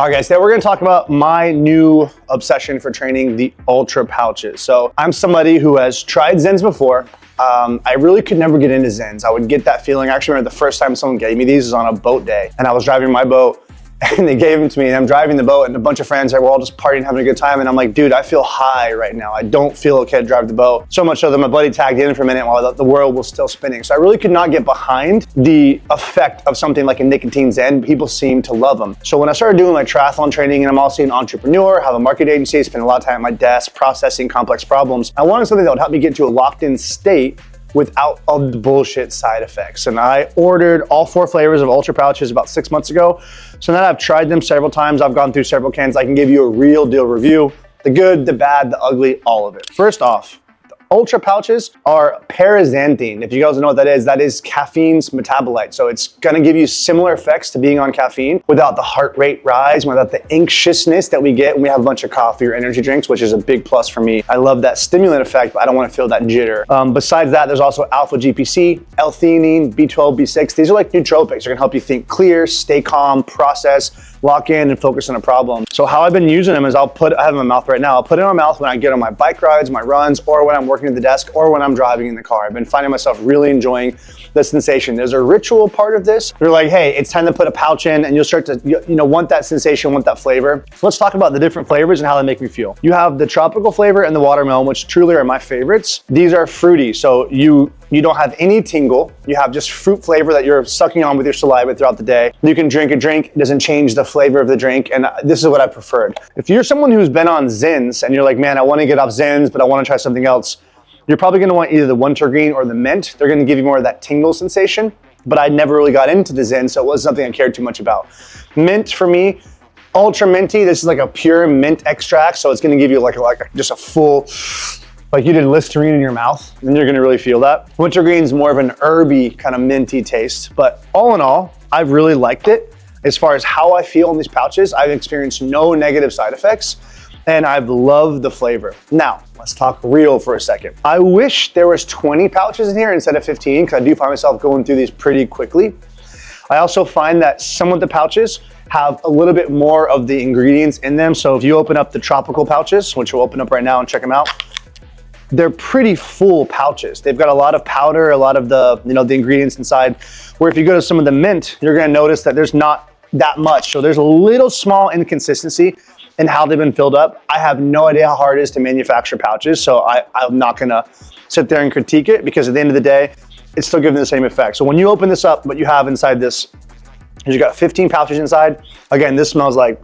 All right, guys, today we're gonna talk about my new obsession for training, the Ultra pouches. So I'm somebody who has tried Zens before. I really could never get into Zens. I would get that feeling. I actually remember the first time someone gave me these was on a boat day, and I was driving my boat and they gave them to me, and I'm driving the boat and a bunch of friends are all just partying, having a good time, and I'm like, dude, I feel high right now. I don't feel okay to drive the boat. So much so that my buddy tagged in for a minute while the world was still spinning. So I really could not get behind the effect of something like a nicotine Zen. People seem to love them. So when I started doing like triathlon training, and I'm also an entrepreneur, have a market agency, spend a lot of time at my desk processing complex problems, I wanted something that would help me get to a locked in state without all the bullshit side effects. And I ordered all 4 flavors of Ultra pouches about 6 months ago. So now I've tried them several times. I've gone through several cans. I can give you a real deal review. The good, the bad, the ugly, all of it. First off, Ultra pouches are paraxanthine. If you guys know what that is caffeine's metabolite. So it's gonna give you similar effects to being on caffeine without the heart rate rise, without the anxiousness that we get when we have a bunch of coffee or energy drinks, which is a big plus for me. I love that stimulant effect, but I don't wanna feel that jitter. Besides that, there's also alpha GPC, L-theanine, B12, B6. These are like nootropics. They're gonna help you think clear, stay calm, process, lock in, and focus on a problem. So how I've been using them is I have them in my mouth right now. I'll put it in my mouth when I get on my bike rides, my runs, or when I'm working at the desk, or when I'm driving in the car. I've been finding myself really enjoying the sensation. There's a ritual part of this. You're like, hey, it's time to put a pouch in, and you'll start to want that sensation, want that flavor. So let's talk about the different flavors and how they make me feel. You have the tropical flavor and the watermelon, which truly are my favorites. These are fruity, so you don't have any tingle. You have just fruit flavor that you're sucking on with your saliva throughout the day. You can drink a drink, it doesn't change the flavor of the drink, and this is what I preferred. If you're someone who's been on Zens and you're like, man, I wanna get off Zens, but I wanna try something else, you're probably gonna want either the wintergreen or the mint. They're gonna give you more of that tingle sensation, but I never really got into the Zen, so it wasn't something I cared too much about. Mint for me, ultra minty, this is like a pure mint extract, so it's gonna give you just a full, like you did Listerine in your mouth, and you're gonna really feel that. Wintergreen's more of an herby kind of minty taste, but all in all, I've really liked it. As far as how I feel in these pouches, I've experienced no negative side effects, and I've loved the flavor. Now, let's talk real for a second. I wish there was 20 pouches in here instead of 15, because I do find myself going through these pretty quickly. I also find that some of the pouches have a little bit more of the ingredients in them. So if you open up the tropical pouches, which we'll open up right now and check them out, they're pretty full pouches. They've got a lot of powder, a lot of the ingredients inside. Where if you go to some of the mint, you're gonna notice that there's not that much. So there's a little small inconsistency in how they've been filled up. I have no idea how hard it is to manufacture pouches, so I'm not gonna sit there and critique it, because at the end of the day, it's still giving the same effect. So when you open this up, what you have inside this is you got 15 pouches inside. Again, this smells like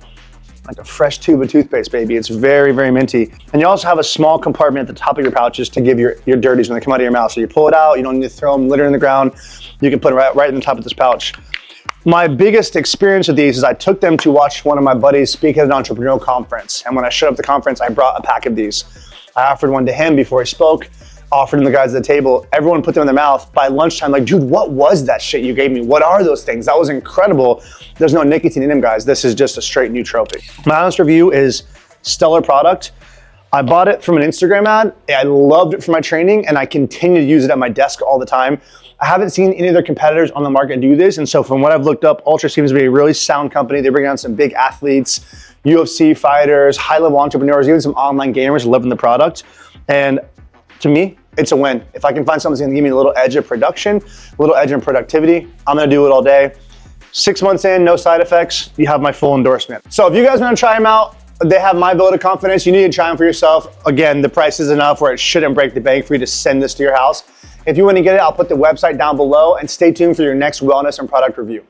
a fresh tube of toothpaste, baby. It's very, very minty. And you also have a small compartment at the top of your pouches to give your dirties when they come out of your mouth. So you pull it out, you don't need to throw them litter in the ground. You can put it right in the top of this pouch. My biggest experience with these is I took them to watch one of my buddies speak at an entrepreneurial conference. And when I showed up at the conference, I brought a pack of these. I offered one to him before he spoke, offered him the guys at the table. Everyone put them in their mouth. By lunchtime, like, dude, what was that shit you gave me? What are those things? That was incredible. There's no nicotine in them, guys. This is just a straight nootropic. My honest review is stellar product. I bought it from an Instagram ad. I loved it for my training, and I continue to use it at my desk all the time. I haven't seen any other competitors on the market do this, and so from what I've looked up, Ultra seems to be a really sound company. They bring on some big athletes, UFC fighters, high-level entrepreneurs, even some online gamers loving the product. And to me, it's a win. If I can find something that's gonna give me a little edge of production, a little edge in productivity, I'm gonna do it all day. 6 months in, no side effects, you have my full endorsement. So if you guys wanna try them out, they have my vote of confidence. You need to try them for yourself. Again, the price is enough where it shouldn't break the bank for you to send this to your house. If you want to get it, I'll put the website down below, and stay tuned for your next wellness and product review.